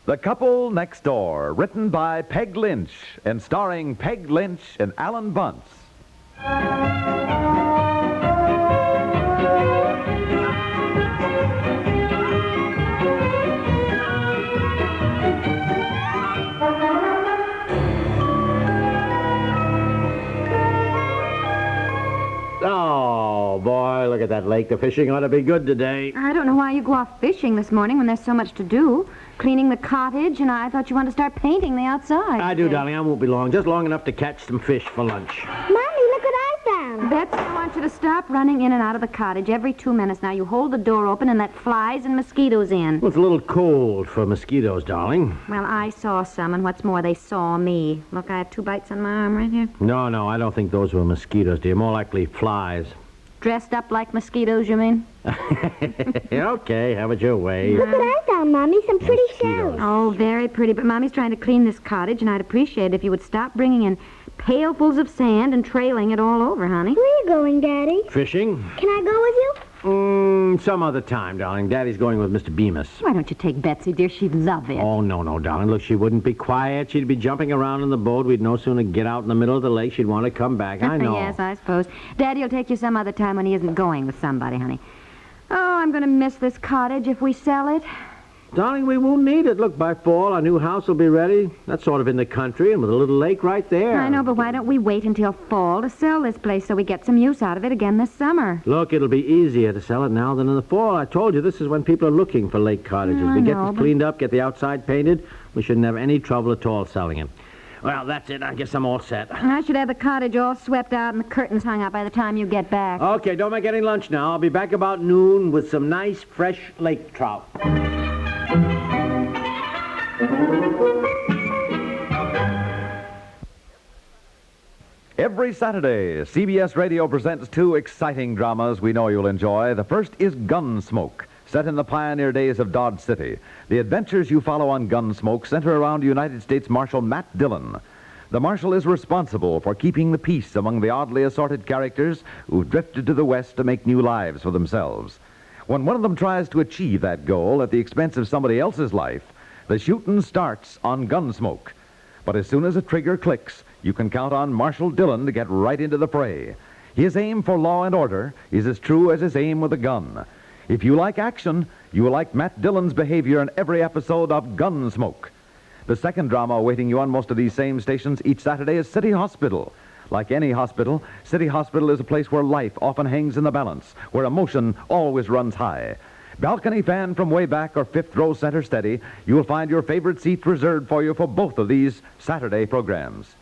The Couple Next Door, written by Peg Lynch and starring Peg Lynch and Alan Bunce. Oh, boy, look at that lake. The fishing ought to be good today. I don't know why you go off fishing this morning when there's so much to do. Cleaning the cottage, and I thought you wanted to start painting the outside. I do, darling. I won't be long. Just long enough to catch some fish for lunch. Mommy, look what I found. Betsy, I want you to stop running in and out of the cottage every 2 minutes. Now, you hold the door open and let flies and mosquitoes in. Well, it's a little cold for mosquitoes, darling. Well, I saw some, and what's more, they saw me. Look, I have 2 bites on my arm right here. No, I don't think those were mosquitoes, dear. More likely flies. Dressed up like mosquitoes, you mean? Okay, have it your way. Look what I found, Mommy. Some pretty shells. Oh, very pretty. But Mommy's trying to clean this cottage, and I'd appreciate it if you would stop bringing in pailfuls of sand and trailing it all over, honey. Where are you going, Daddy? Fishing? Can I go with you? Some other time, darling. Daddy's going with Mr. Bemis. Why don't you take Betsy, dear? She'd love it. Oh, no, darling. Look, she wouldn't be quiet. She'd be jumping around in the boat. We'd no sooner get out in the middle of the lake, she'd want to come back. I know. Yes, I suppose. Daddy'll take you some other time when he isn't going with somebody, honey. Oh, I'm going to miss this cottage if we sell it. Darling, we won't need it. Look, by fall, our new house will be ready. That's sort of in the country and with a little lake right there. I know, but why don't we wait until fall to sell this place so we get some use out of it again this summer? Look, it'll be easier to sell it now than in the fall. I told you, this is when people are looking for lake cottages. I We get know, this but- cleaned up, get the outside painted. We shouldn't have any trouble at all selling it. Well, that's it. I guess I'm all set. I should have the cottage all swept out and the curtains hung up by the time you get back. Okay, don't make any lunch now. I'll be back about noon with some nice, fresh lake trout. Every Saturday, CBS Radio presents 2 exciting dramas we know you'll enjoy. The first is Gunsmoke, set in the pioneer days of Dodge City. The adventures you follow on Gunsmoke center around United States Marshal Matt Dillon. The Marshal is responsible for keeping the peace among the oddly assorted characters who've drifted to the West to make new lives for themselves. When one of them tries to achieve that goal at the expense of somebody else's life, the shooting starts on Gunsmoke. But as soon as a trigger clicks, you can count on Marshal Dillon to get right into the fray. His aim for law and order is as true as his aim with a gun. If you like action, you will like Matt Dillon's behavior in every episode of Gunsmoke. The second drama awaiting you on most of these same stations each Saturday is City Hospital. Like any hospital, City Hospital is a place where life often hangs in the balance, where emotion always runs high. Balcony fan from way back or 5th row center steady, you will find your favorite seats reserved for you for both of these Saturday programs.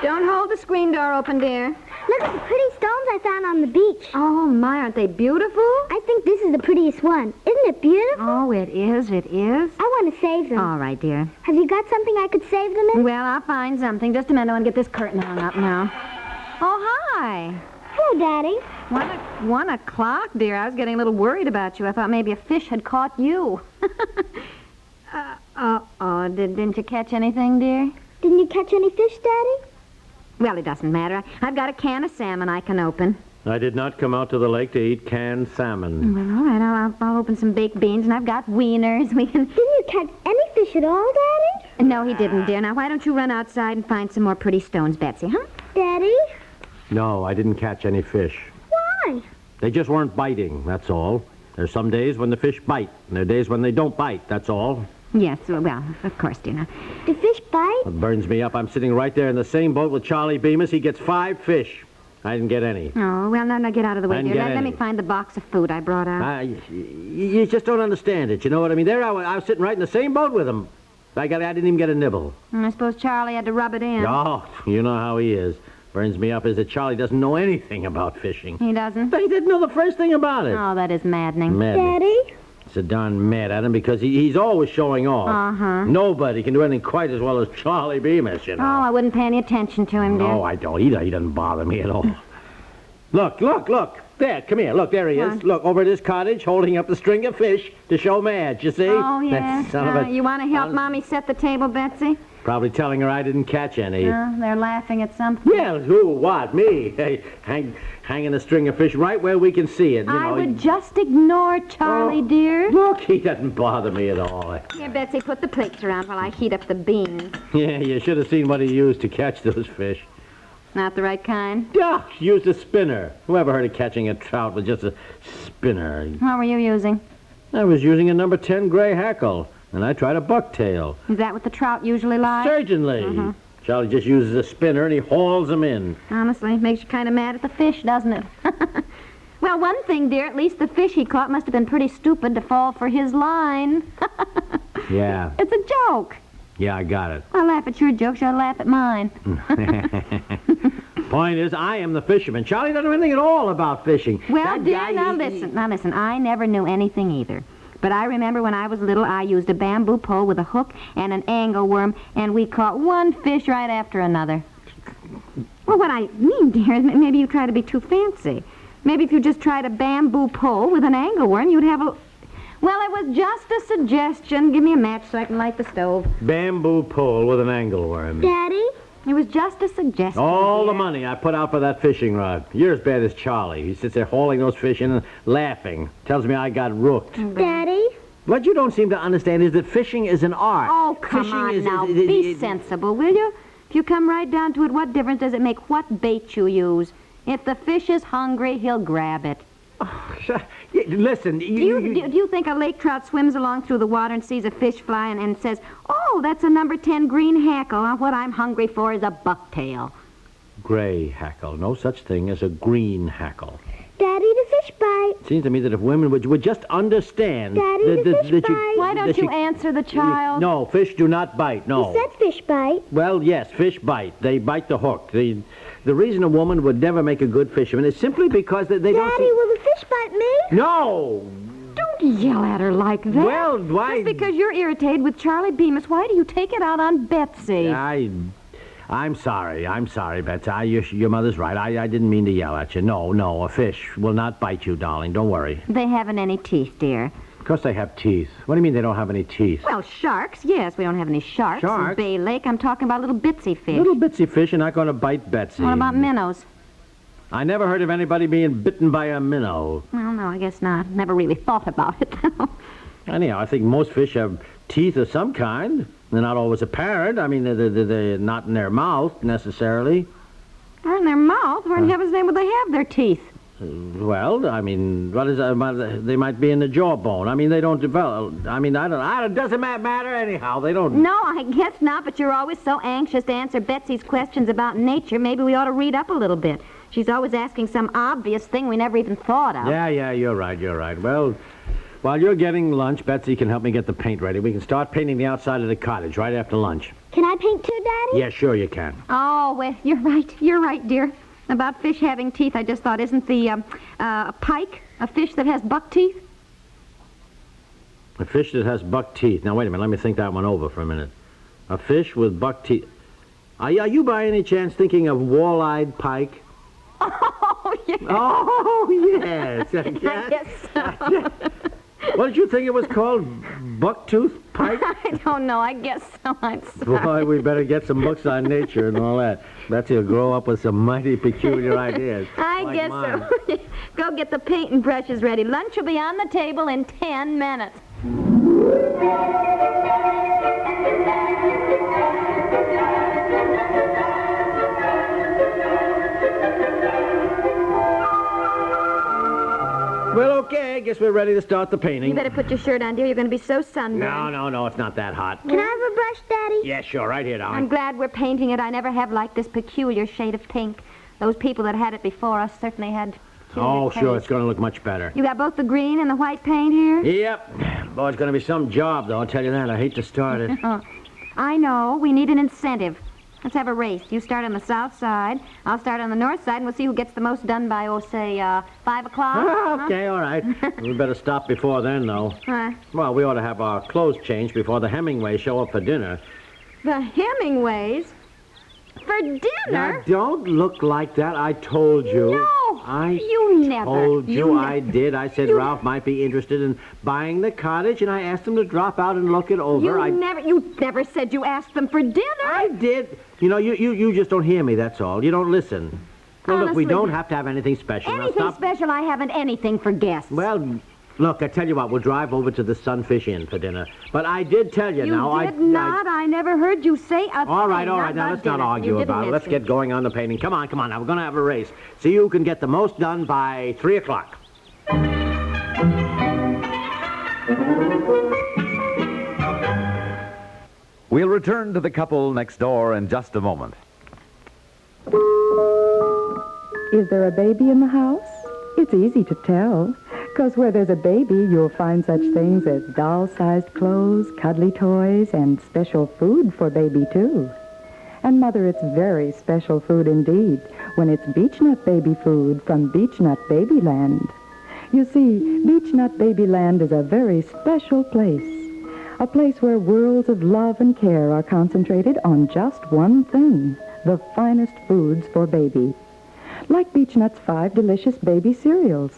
Don't hold the screen door open, dear. Look at the pretty stones I found on the beach. Oh, my, aren't they beautiful? I think this is the prettiest one. Isn't it beautiful? Oh, it is. I want to save them. All right, dear. Have you got something I could save them in? Well, I'll find something. Just a minute, I want to get this curtain hung up now. Oh, hi. Hello, Daddy. 1 o'clock, dear. I was getting a little worried about you. I thought maybe a fish had caught you. Didn't you catch anything, dear? Didn't you catch any fish, Daddy? Well, it doesn't matter. I've got a can of salmon I can open. I did not come out to the lake to eat canned salmon. Well, all right, I'll open some baked beans, and I've got wieners. We can... Didn't you catch any fish at all, Daddy? No, he didn't, dear. Now, why don't you run outside and find some more pretty stones, Betsy, huh? Daddy? No, I didn't catch any fish. Why? They just weren't biting, that's all. There's some days when the fish bite, and there are days when they don't bite, that's all. Yes, well, of course, dear. Now. Do fish bite? It burns me up. I'm sitting right there in the same boat with Charlie Bemis. He gets 5 fish. I didn't get any. Oh, well, now get out of the way, I didn't dear. get Let me any. find the box of food I brought out. You just don't understand it, you know what I mean? There I was sitting right in the same boat with him. I didn't even get a nibble. I suppose Charlie had to rub it in. Oh, you know how he is. Burns me up is that Charlie doesn't know anything about fishing. He doesn't? But he didn't know the first thing about it. Oh, that is maddening. Daddy? So darn mad at him because he's always showing off. Uh-huh. Nobody can do anything quite as well as Charlie Bemis, you know. Oh, I wouldn't pay any attention to him, dear. No, I don't. He doesn't bother me at all. Look. There, come here. Look, there he is. What? Look, over at his cottage, holding up the string of fish to show Madge, you see? Oh, yeah. That son of a... You want to help Mommy set the table, Betsy? Probably telling her I didn't catch any. They're laughing at something. Well, who, what, me? Hey, hanging a string of fish right where we can see it, you know. I would just ignore Charlie, dear. Look, he doesn't bother me at all. Here, Betsy, put the plates around while I heat up the beans. Yeah, you should have seen what he used to catch those fish. Not the right kind? Yeah, he used a spinner. Whoever heard of catching a trout with just a spinner? What were you using? I was using a number 10 gray hackle, and I tried a bucktail. Is that what the trout usually like? Certainly. Charlie just uses a spinner, and he hauls them in. Honestly, makes you kind of mad at the fish, doesn't it? Well, one thing, dear, at least the fish he caught must have been pretty stupid to fall for his line. Yeah. It's a joke. Yeah, I got it. I laugh at your jokes, I laugh at mine. Point is, I am the fisherman. Charlie doesn't know anything at all about fishing. Well, That dear, guy, now he- listen, I never knew anything either. But I remember when I was little, I used a bamboo pole with a hook and an angleworm, and we caught one fish right after another. Well, what I mean, dear, is maybe you try to be too fancy. Maybe if you just tried a bamboo pole with an angleworm, you'd have a... Well, it was just a suggestion. Give me a match so I can light the stove. Bamboo pole with an angleworm. Daddy? It was just a suggestion. All the dear. money I put out for that fishing rod. You're as bad as Charlie. He sits there hauling those fish in and laughing. Tells me I got rooked. Daddy? What you don't seem to understand is that fishing is an art. Oh, come Fishing on is- now. is- Be is- sensible, will you? If you come right down to it, what difference does it make what bait you use? If the fish is hungry, he'll grab it. Listen, Do you think a lake trout swims along through the water and sees a fish fly and says, oh, that's a number 10 green hackle. What I'm hungry for is a bucktail. Gray hackle. No such thing as a green hackle. Daddy, the fish bite. Seems to me that if women would just understand... Daddy, the fish bite. Why don't you answer the child? No, fish do not bite, no. You said fish bite. Well, yes, fish bite. They bite the hook. The reason a woman would never make a good fisherman is simply because they don't... Daddy, will the fish bite me? No! Don't yell at her like that. Well, why... Just because you're irritated with Charlie Bemis, why do you take it out on Betsy? I'm sorry, Betsy. Your mother's right. I didn't mean to yell at you. No, a fish will not bite you, darling. Don't worry. They haven't any teeth, dear. Of course they have teeth. What do you mean they don't have any teeth? Well, sharks, yes. We don't have any sharks. Sharks? In Bay Lake, I'm talking about little bitsy fish. Little bitsy fish are not going to bite Betsy. What about minnows? I never heard of anybody being bitten by a minnow. Well, no, I guess not. Never really thought about it, though. Anyhow, I think most fish have teeth of some kind. They're not always apparent. I mean, they're not in their mouth, necessarily. Or in their mouth. Where in heaven's name would they have their teeth? Well, I mean, what is that? They might be in the jawbone. I mean, they don't develop. I mean, it doesn't matter anyhow. They don't. No, I guess not, but you're always so anxious to answer Betsy's questions about nature. Maybe we ought to read up a little bit. She's always asking some obvious thing we never even thought of. Yeah, you're right. Well, while you're getting lunch, Betsy can help me get the paint ready. We can start painting the outside of the cottage right after lunch. Can I paint too, Daddy? Yeah, sure you can. Oh, well, you're right, dear. About fish having teeth, I just thought, isn't the pike a fish that has buck teeth? A fish that has buck teeth. Now, wait a minute. Let me think that one over for a minute. A fish with buck teeth. Are you by any chance thinking of wall-eyed pike? Oh, yeah. Oh, yes. I guess so. What did you think it was called? Bucktooth pike? I don't know. I guess so. I'm sorry. Boy, we better get some books on nature and all that. Betsy will grow up with some mighty peculiar ideas. I like guess mine. so. Go get the paint and brushes ready. Lunch will be on the table in 10 minutes. Well, okay, I guess we're ready to start the painting. You better put your shirt on, dear. You're going to be so sunburned. No, it's not that hot. Can I have a brush, Daddy? Yeah, sure, right here, I'm darling. glad we're painting it. I never have liked this peculiar shade of pink. Those people that had it before us certainly had peculiar Oh, sure, tastes. it's going to look much better. You got both the green and the white paint here? Yep. Boy, it's going to be some job, though, I'll tell you that. I hate to start it. I know. We need an incentive. Let's have a race. You start on the south side. I'll start on the north side, and we'll see who gets the most done by, say, 5 o'clock. Okay, all right. We better stop before then, though. Well, we ought to have our clothes changed before the Hemingways show up for dinner. The Hemingways? For dinner? Now, don't look like that. I told you. No, You never. Told you ne- I did. I said Ralph might be interested in buying the cottage, and I asked him to drop out and look it over. You never said you asked them for dinner. I did. You know, you just don't hear me, that's all. You don't listen. Well, look, we Honestly, don't have to have anything special. Now, Anything stop. special? I haven't anything for guests. Well, look, I tell you what, we'll drive over to the Sunfish Inn for dinner. But I did tell you, now. You did not. I never heard you say a thing. All right. Now, about let's not dinner. argue You didn't about it. Let's mention get going on the painting. Come on. Now, we're going to have a race. See who can get the most done by 3 o'clock. We'll return to the couple next door in just a moment. Is there a baby in the house? It's easy to tell, 'cause where there's a baby, you'll find such things as doll-sized clothes, cuddly toys, and special food for baby, too. And, Mother, it's very special food indeed when it's Beechnut baby food from Beechnut Babyland. You see, Beechnut Babyland is a very special place. A place where worlds of love and care are concentrated on just one thing, the finest foods for baby. Like Beechnut's 5 delicious baby cereals.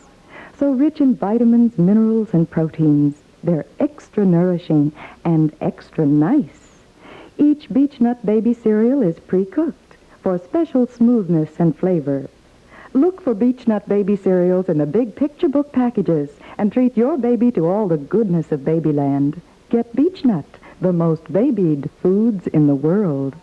So rich in vitamins, minerals, and proteins. They're extra nourishing and extra nice. Each Beechnut baby cereal is pre-cooked for special smoothness and flavor. Look for Beechnut baby cereals in the big picture book packages and treat your baby to all the goodness of Babyland. Get Beechnut, the most babied foods in the world.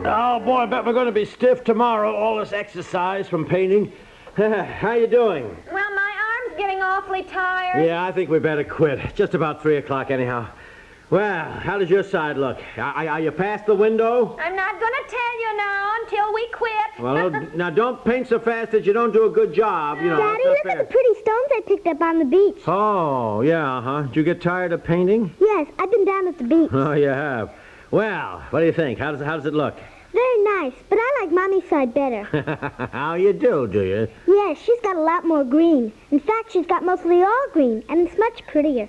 Oh, boy, I bet we're going to be stiff tomorrow, all this exercise from painting. How you doing? Well, my arm's getting awfully tired. Yeah, I think we better quit. Just about 3 o'clock anyhow. Well, how does your side look? Are you past the window? I'm not going to tell you now until we quit. Well, now don't paint so fast that you don't do a good job. You know, Daddy, that's look not at the fair. pretty stones I picked up on the beach. Oh, yeah, huh? Did you get tired of painting? Yes, I've been down at the beach. Oh, you have. Well, what do you think? How does it look? Very nice, but I like Mommy's side better. How you do you? Yes, she's got a lot more green. In fact, she's got mostly all green, and it's much prettier.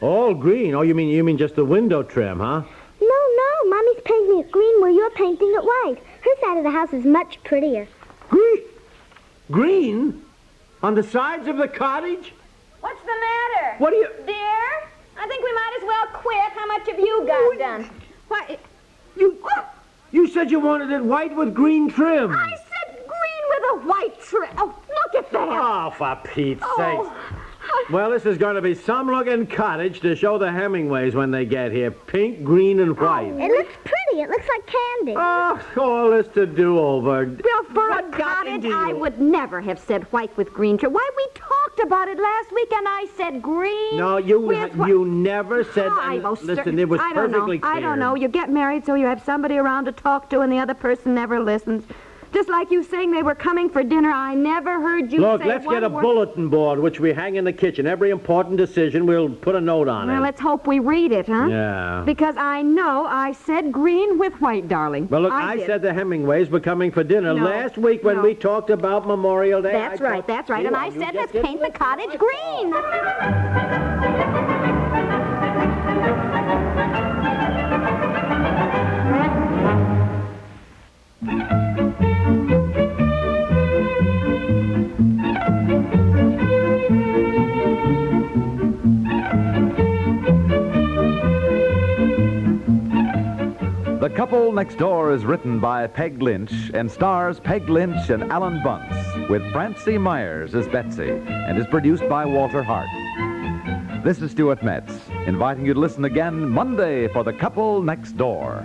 All green? Oh, you mean just the window trim, huh? No, Mommy's painting it green where you're painting it white. Her side of the house is much prettier. Green? Green? On the sides of the cottage? What's the matter? What do you... Dear, I think we might as well quit. How much have you got done? What? You said you wanted it white with green trim. I said green with a white trim. Oh, look at that. Oh, for Pete's sake. Oh. Well, this is going to be some looking cottage to show the Hemingways when they get here. Pink, green, and white. It looks pretty. It looks like candy. Oh, all this to do over. Well, for What a got cottage, into you? I would never have said white with green trim. Why, we talked about it last week, and I said green. No, with you never said. I most Listen, it was I don't perfectly know. clear. I don't know. You get married so you have somebody around to talk to, and the other person never listens. Just like you saying they were coming for dinner, I never heard you Look, say let's one get a word. bulletin board, which we hang in the kitchen. Every important decision, we'll put a note on Well, it. let's hope we read it, huh? Yeah. Because I know I said green with white, darling. Well, look, I did. said the Hemingways were coming for dinner No, last week when no. we talked about Memorial Day. That's right. And I said let's paint the cottage green. The Couple Next Door is written by Peg Lynch and stars Peg Lynch and Alan Bunce, with Francie Myers as Betsy, and is produced by Walter Hart. This is Stuart Metz, inviting you to listen again Monday for The Couple Next Door.